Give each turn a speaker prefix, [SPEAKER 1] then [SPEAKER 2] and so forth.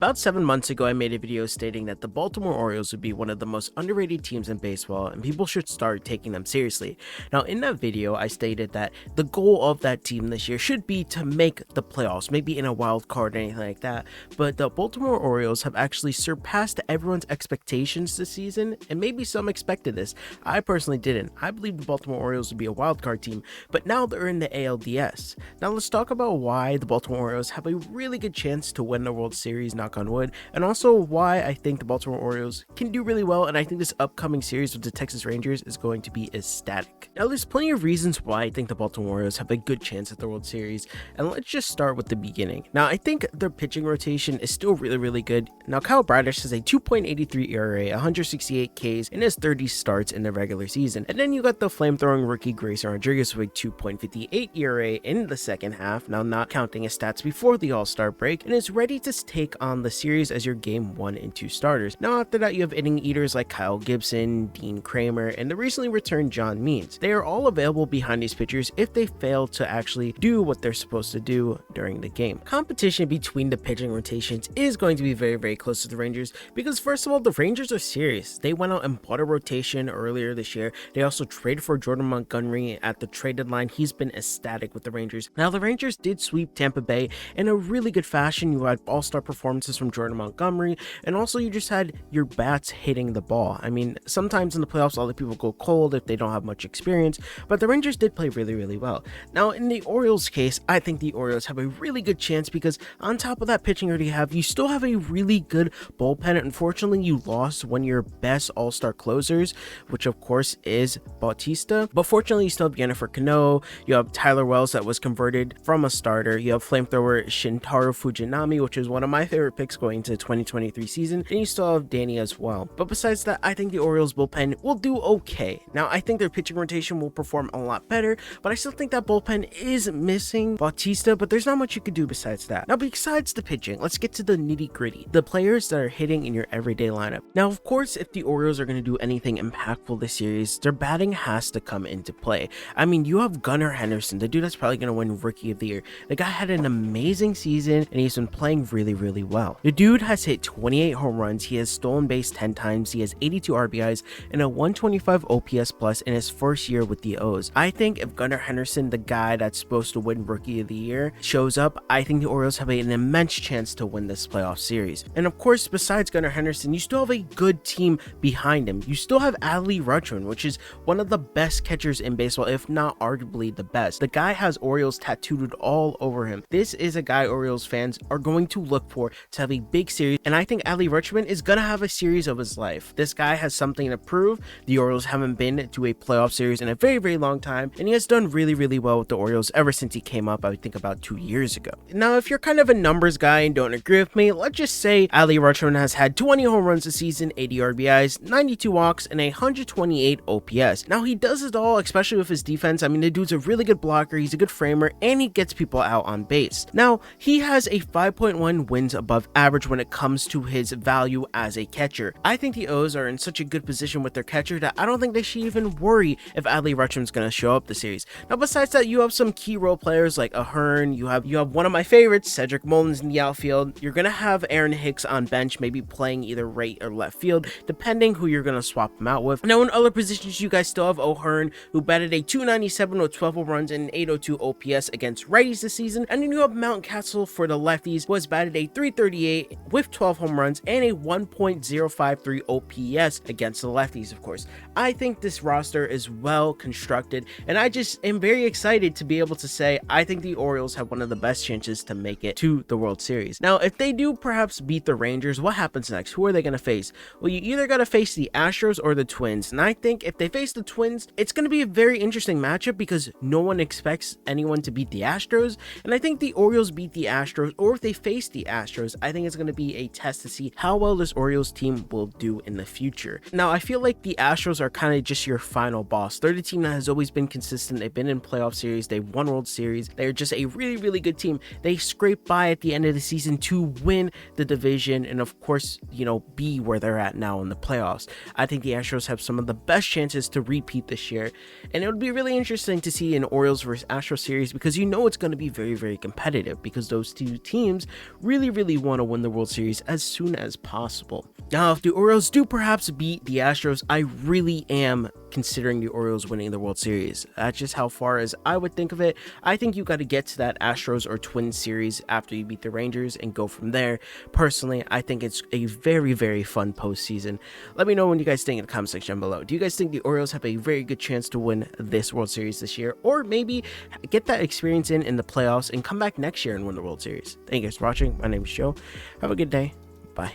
[SPEAKER 1] About 7 months ago, I made a video stating that the Baltimore Orioles would be one of the most underrated teams in baseball and people should start taking them seriously. Now, in that video, I stated that the goal of that team this year should be to make the playoffs, maybe in a wild card or anything like that. But the Baltimore Orioles have actually surpassed everyone's expectations this season, and maybe some expected this. I personally didn't. I believe the Baltimore Orioles would be a wild card team, but now they're in the ALDS. Now, let's talk about why the Baltimore Orioles have a really good chance to win the World Series, knock on wood, and also why I think the Baltimore Orioles can do really well, and I think this upcoming series with the Texas Rangers is going to be ecstatic. Now, there's plenty of reasons why I think the Baltimore Orioles have a good chance at the World Series, and let's just start with the beginning. Now, I think their pitching rotation is still really good. Now, Kyle Bradish has a 2.83 ERA, 168 Ks in his 30 starts in the regular season, and then you got the flamethrowing rookie Grayson with a 2.58 ERA in the second half, now not counting his stats before the All-Star break, and is ready to take on the series as your game 1 and 2 starters. Now, after that, you have inning eaters like Kyle Gibson, Dean Kramer, and the recently returned John Means. They are all available behind these pitchers if they fail to actually do what they're supposed to do during the game. Competition between the pitching rotations is going to be very close to the Rangers because, first of all, the Rangers are serious. They went out and bought a rotation earlier this year. They also traded for Jordan Montgomery at the trade deadline. He's been ecstatic with the Rangers. Now, the Rangers did sweep Tampa Bay in a really good fashion. You had all-star performances from Jordan Montgomery, and also you just had your bats hitting the ball. I mean, sometimes in the playoffs, all the people go cold if they don't have much experience, but the Rangers did play really well. Now, in the Orioles case, I think the Orioles have a really good chance because on top of that pitching already have, you still have a really good bullpen. Unfortunately, you lost one of your best all-star closers, which of course is Bautista, but fortunately you still have yennier Cano, you have Tyler Wells that was converted from a starter, you have flamethrower Shintaro Fujinami, which is one of my favorite picks going into the 2023 season, and you still have Danny as well. But besides that, I think the Orioles bullpen will do okay. Now, I think their pitching rotation will perform a lot better, but I still think that bullpen is missing Bautista, but there's not much you could do besides that. Now, besides the pitching, let's get to the nitty gritty, the players that are hitting in your everyday lineup. Now, of course, if the Orioles are going to do anything impactful this series, their batting has to come into play. I mean, you have Gunnar Henderson, the dude that's probably going to win Rookie of the Year. The guy had an amazing season, and he's been playing really well. The dude has hit 28 home runs, he has stolen base 10 times, he has 82 RBIs, and a 125 OPS plus in his first year with the O's. I think if Gunnar Henderson, the guy that's supposed to win Rookie of the Year, shows up, I think the Orioles have an immense chance to win this playoff series. And of course, besides Gunnar Henderson, you still have a good team behind him. You still have Adley, which is one of the best catchers in baseball, if not arguably the best. The guy has Orioles tattooed all over him. This is a guy Orioles fans are going to look for to have a big series, and I think adley Rutschman is gonna have a series of his life. This guy has something to prove. The Orioles haven't been to a playoff series in a very long time, and he has done really well with the Orioles ever since he came up, I think about 2 years ago. Now, if you're kind of a numbers guy and don't agree with me, let's just say adley Rutschman has had 20 home runs this season, 80 RBIs, 92 walks, and 128 OPS. Now, he does it all, especially with his defense. I mean, the dude's a really good blocker, he's a good framer, and he gets people out on base. Now, he has a 5.1 wins above average when it comes to his value as a catcher. I think the O's are in such a good position with their catcher that I don't think they should even worry if adley Rutschman's going to show up the series. Now, besides that, you have some key role players like Ahern, you have one of my favorites, Cedric Mullins, in the outfield. You're going to have Aaron Hicks on bench, maybe playing either right or left field, depending who you're going to swap him out with. Now, in other positions, you guys still have Ahern, who batted a 297 with 12 home runs and 802 OPS against righties this season, and then you have Mountcastle for the lefties, who has batted a 338 with 12 home runs and a 1.053 OPS against the lefties, of course. I think this roster is well constructed, and I just am very excited to be able to say I think the Orioles have one of the best chances to make it to the World Series. Now, if they do perhaps beat the Rangers, what happens next? Who are they going to face? Well, you either got to face the Astros or the Twins, and I think if they face the Twins, it's going to be a very interesting matchup because no one expects anyone to beat the Astros, and I think the Orioles beat the Astros, or if they face the Astros, I think it's going to be a test to see how well this Orioles team will do in the future. Now, I feel like the Astros are kind of just your final boss. They're the team that has always been consistent. They've been in playoff series, they've won World Series, they're just a really good team. They scrape by at the end of the season to win the division and of course, be where they're at now in the playoffs. I think the Astros have some of the best chances to repeat this year, and it would be really interesting to see an Orioles versus Astros series because it's going to be very competitive because those two teams really want want to win the World Series as soon as possible. Now, if the Orioles do perhaps beat the Astros, I really am considering the Orioles winning the World Series. That's just how far as I would think of it. I think you got to get to that Astros or Twins series after you beat the Rangers and go from there. Personally, I think it's a very, very fun postseason. Let me know what you guys think in the comment section below. Do you guys think the Orioles have a very good chance to win this World Series this year, or maybe get that experience in the playoffs and come back next year and win the World Series? Thank you guys for watching. My name is Joe. Have a good day. Bye.